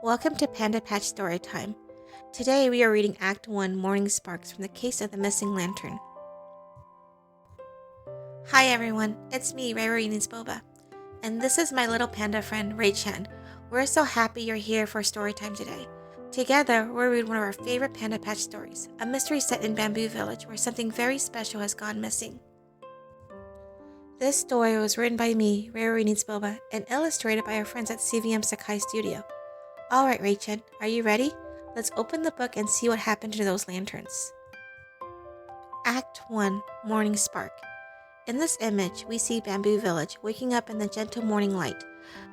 Welcome to Panda Patch Storytime. Today we are reading Act 1, Morning Sparks from the Case of the Missing Lantern. Hi everyone, it's me, RaeRae, and this is my little panda friend, Chen. We're so happy you're here for Storytime today. Together, we'll read one of our favorite Panda Patch stories, a mystery set in Bamboo Village where something very special has gone missing. This story was written by me, RaeRae, and illustrated by our friends at CVM Sakai Studio. Alright, Chen, are you ready? Let's open the book and see what happened to those lanterns. Act 1, Morning Spark. In this image, we see Bamboo Village waking up in the gentle morning light.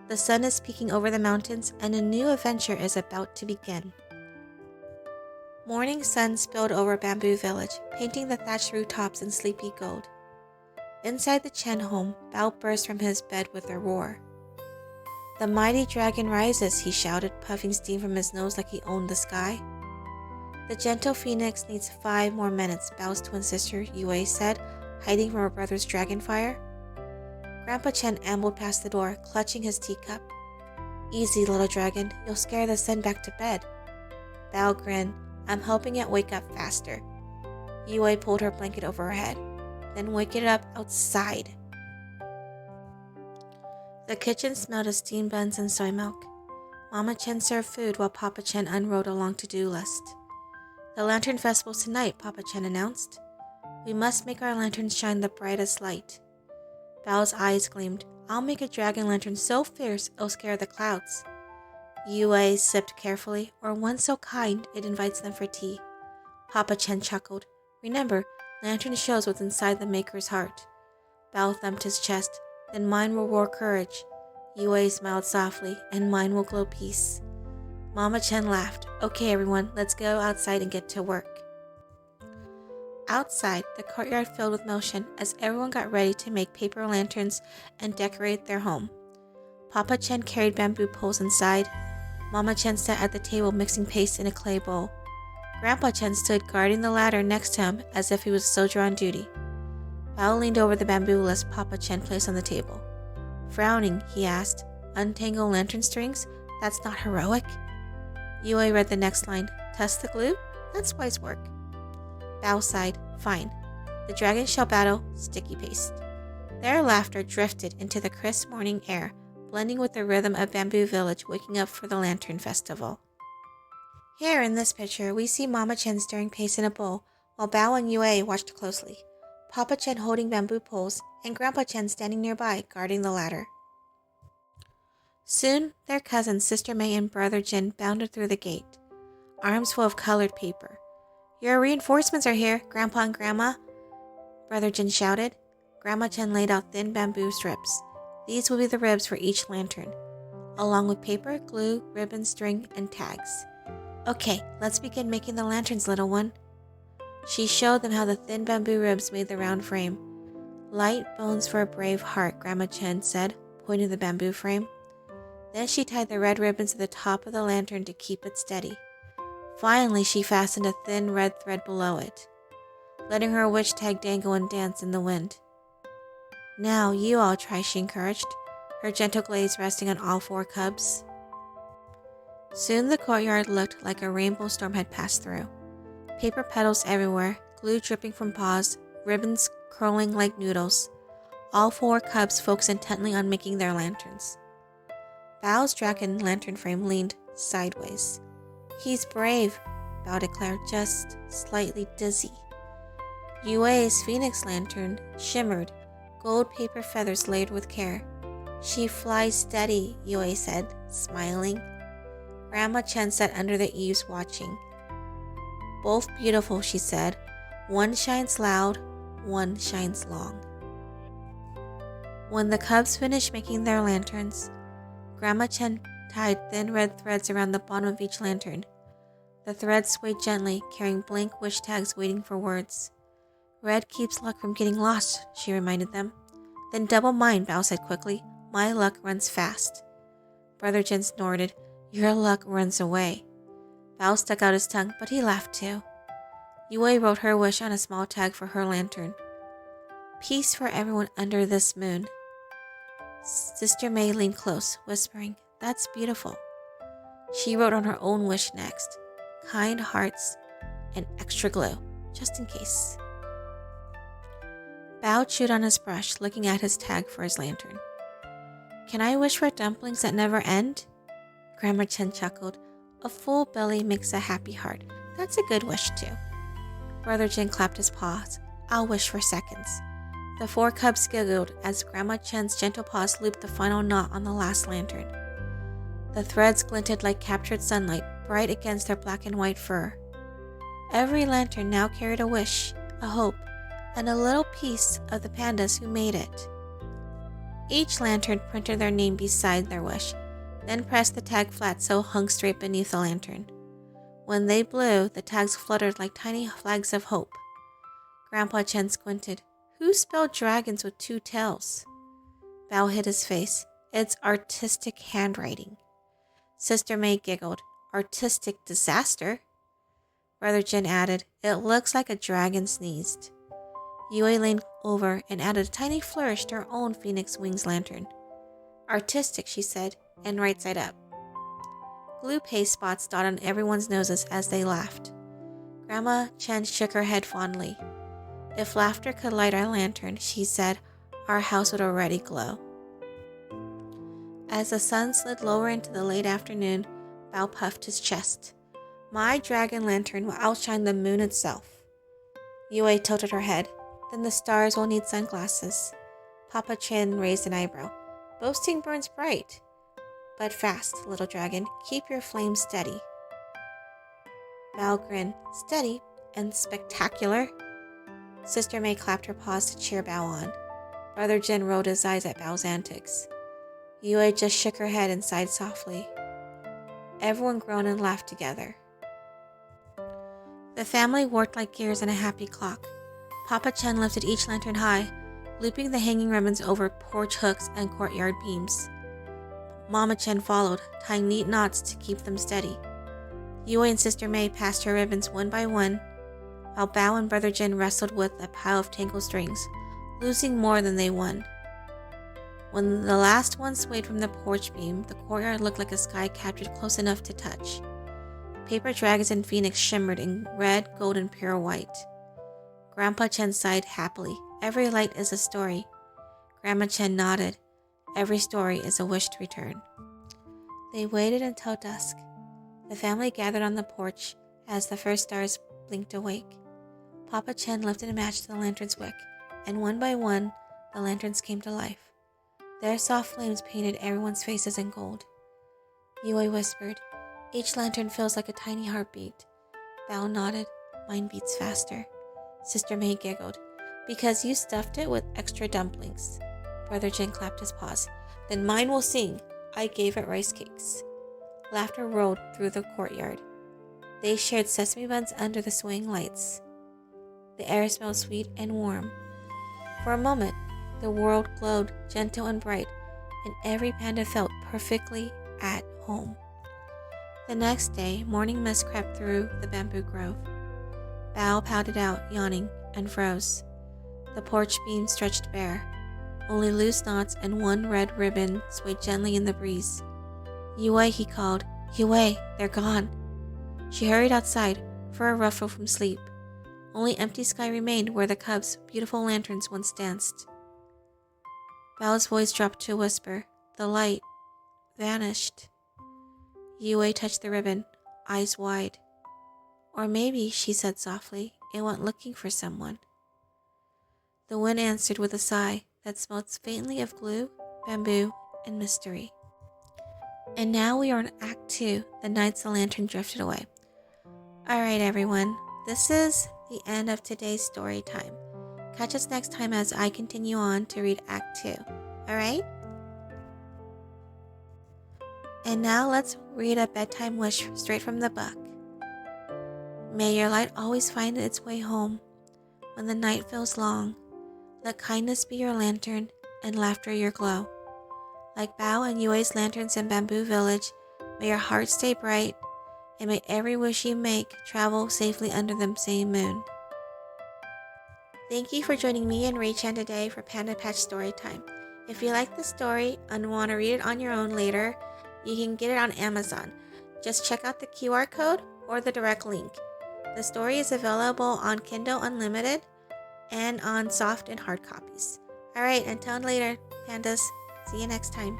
The sun is peeking over the mountains and a new adventure is about to begin. Morning sun spilled over Bamboo Village, painting the thatched rooftops in sleepy gold. Inside the Chen home, Bao burst from his bed with a roar. "The mighty dragon rises," he shouted, puffing steam from his nose like he owned the sky. "The gentle phoenix needs 5 more minutes," Bao's twin sister, Yue, said, hiding from her brother's dragon fire. Grandpa Chen ambled past the door, clutching his teacup. "Easy, little dragon, you'll scare the sun back to bed." Bao grinned. "I'm helping it wake up faster." Yue pulled her blanket over her head. "Then wake it up outside." The kitchen smelled of steamed buns and soy milk. Mama Chen served food while Papa Chen unrolled a long to-do list. "The Lantern Festival's tonight," Papa Chen announced. "We must make our lanterns shine the brightest light." Bao's eyes gleamed. "I'll make a dragon lantern so fierce it'll scare the clouds." Yue sipped carefully, "Or one so kind it invites them for tea." Papa Chen chuckled. "Remember, lantern shows what's inside the maker's heart." Bao thumped his chest. "Then mine will roar courage." Yue smiled softly, "And mine will glow peace." Mama Chen laughed. "Okay, everyone, let's go outside and get to work." Outside, the courtyard filled with motion as everyone got ready to make paper lanterns and decorate their home. Papa Chen carried bamboo poles inside. Mama Chen sat at the table mixing paste in a clay bowl. Grandpa Chen stood guarding the ladder next to him as if he was a soldier on duty. Bao leaned over the bamboo list Papa Chen placed on the table. Frowning, he asked, "Untangle lantern strings? That's not heroic." Yue read the next line. "Test the glue? That's wise work." Bao sighed. "Fine. The dragon shall battle sticky paste." Their laughter drifted into the crisp morning air, blending with the rhythm of Bamboo Village waking up for the Lantern Festival. Here in this picture, we see Mama Chen stirring paste in a bowl, while Bao and Yue watched closely. Papa Chen holding bamboo poles, and Grandpa Chen standing nearby, guarding the ladder. Soon, their cousins, Sister May and Brother Jin, bounded through the gate, arms full of colored paper. "Your reinforcements are here, Grandpa and Grandma," Brother Jin shouted. Grandma Chen laid out thin bamboo strips. These will be the ribs for each lantern, along with paper, glue, ribbon, string, and tags. "Okay, let's begin making the lanterns, little one." She showed them how the thin bamboo ribs made the round frame. "Light bones for a brave heart," Grandma Chen said, pointing to the bamboo frame. Then she tied the red ribbons to the top of the lantern to keep it steady. Finally, she fastened a thin red thread below it, letting her witch tag dangle and dance in the wind. "Now you all try," she encouraged, her gentle gaze resting on all 4 cubs. Soon the courtyard looked like a rainbow storm had passed through. Paper petals everywhere, glue dripping from paws, ribbons curling like noodles. All 4 cubs focused intently on making their lanterns. Bao's dragon lantern frame leaned sideways. "He's brave," Bao declared, just slightly dizzy. Yue's phoenix lantern shimmered, gold paper feathers layered with care. "She flies steady," Yue said, smiling. Grandma Chen sat under the eaves watching. "Both beautiful," she said. "One shines loud, one shines long." When the cubs finished making their lanterns, Grandma Chen tied thin red threads around the bottom of each lantern. The threads swayed gently, carrying blank wish tags waiting for words. "Red keeps luck from getting lost," she reminded them. "Then double mine," Bao said quickly. "My luck runs fast." Brother Jen snorted. "Your luck runs away." Bao stuck out his tongue, but he laughed too. Yue wrote her wish on a small tag for her lantern. "Peace for everyone under this moon." Sister May leaned close, whispering, "That's beautiful." She wrote on her own wish next. Kind hearts and extra glue, just in case. Bao chewed on his brush, looking at his tag for his lantern. Can I wish for dumplings that never end? Grandma Chen chuckled. A full belly makes a happy heart. That's a good wish, too. Brother Jin clapped his paws. I'll wish for seconds. The 4 cubs giggled as Grandma Chen's gentle paws looped the final knot on the last lantern. The threads glinted like captured sunlight, bright against their black and white fur. Every lantern now carried a wish, a hope, and a little piece of the pandas who made it. Each lantern printed their name beside their wish, then pressed the tag flat so it hung straight beneath the lantern. When they blew, the tags fluttered like tiny flags of hope. Grandpa Chen squinted. Who spelled dragons with 2 tails? Bao hid his face. It's artistic handwriting. Sister May giggled. Artistic disaster? Brother Jin added, it looks like a dragon sneezed. Yue leaned over and added a tiny flourish to her own phoenix wings lantern. Artistic, she said, and right side up. Glue paste spots dotted on everyone's noses as they laughed. Grandma Chen shook her head fondly. If laughter could light our lantern, she said, our house would already glow. As the sun slid lower into the late afternoon, Bao puffed his chest. My dragon lantern will outshine the moon itself. Yue tilted her head. Then the stars will need sunglasses. Papa Chen raised an eyebrow. Boasting burns bright. But fast, little dragon. Keep your flame steady. Bao grinned. Steady and spectacular. Sister May clapped her paws to cheer Bao on. Brother Jin rolled his eyes at Bao's antics. Yue just shook her head and sighed softly. Everyone groaned and laughed together. The family worked like gears in a happy clock. Papa Chen lifted each lantern high, looping the hanging ribbons over porch hooks and courtyard beams. Mama Chen followed, tying neat knots to keep them steady. Yue and Sister May passed her ribbons one by one, while Bao and Brother Jin wrestled with a pile of tangled strings, losing more than they won. When the last one swayed from the porch beam, the courtyard looked like a sky captured close enough to touch. Paper dragons and phoenix shimmered in red, gold, and pure white. Grandpa Chen sighed happily. Every light is a story. Grandma Chen nodded. Every story is a wish to return. They waited until dusk. The family gathered on the porch as the first stars blinked awake. Papa Chen lifted a match to the lantern's wick, and one by one, the lanterns came to life. Their soft flames painted everyone's faces in gold. Yue whispered, each lantern feels like a tiny heartbeat. Bao nodded, mine beats faster. Sister May giggled, because you stuffed it with extra dumplings. Brother Jin clapped his paws. Then mine will sing, I gave it rice cakes. Laughter rolled through the courtyard. They shared sesame buns under the swaying lights. The air smelled sweet and warm. For a moment, the world glowed gentle and bright, and every panda felt perfectly at home. The next day, morning mist crept through the bamboo grove. Bao pouted out, yawning, and froze. The porch beam stretched bare. Only loose knots and one red ribbon swayed gently in the breeze. Yue, he called. Yue, they're gone. She hurried outside, fur ruffled from sleep. Only empty sky remained where the cubs' beautiful lanterns once danced. Bao's voice dropped to a whisper. The light vanished. Yue touched the ribbon, eyes wide. Or maybe, she said softly, it went looking for someone. The wind answered with a sigh that smelled faintly of glue, bamboo, and mystery. And now we are in Act 2, the nights the lantern drifted away. Alright everyone, this is the end of today's story time. Catch us next time as I continue on to read Act 2. Alright? And now let's read a bedtime wish straight from the book. May your light always find its way home. When the night feels long, let kindness be your lantern and laughter your glow. Like Bao and Yue's lanterns in Bamboo Village, may your heart stay bright, and may every wish you make travel safely under the same moon. Thank you for joining me and RaeRae today for Panda Patch Storytime. If you like the story and want to read it on your own later, you can get it on Amazon. Just check out the QR code or the direct link. The story is available on Kindle Unlimited and on soft and hard copies. Alright, until later, pandas. See you next time.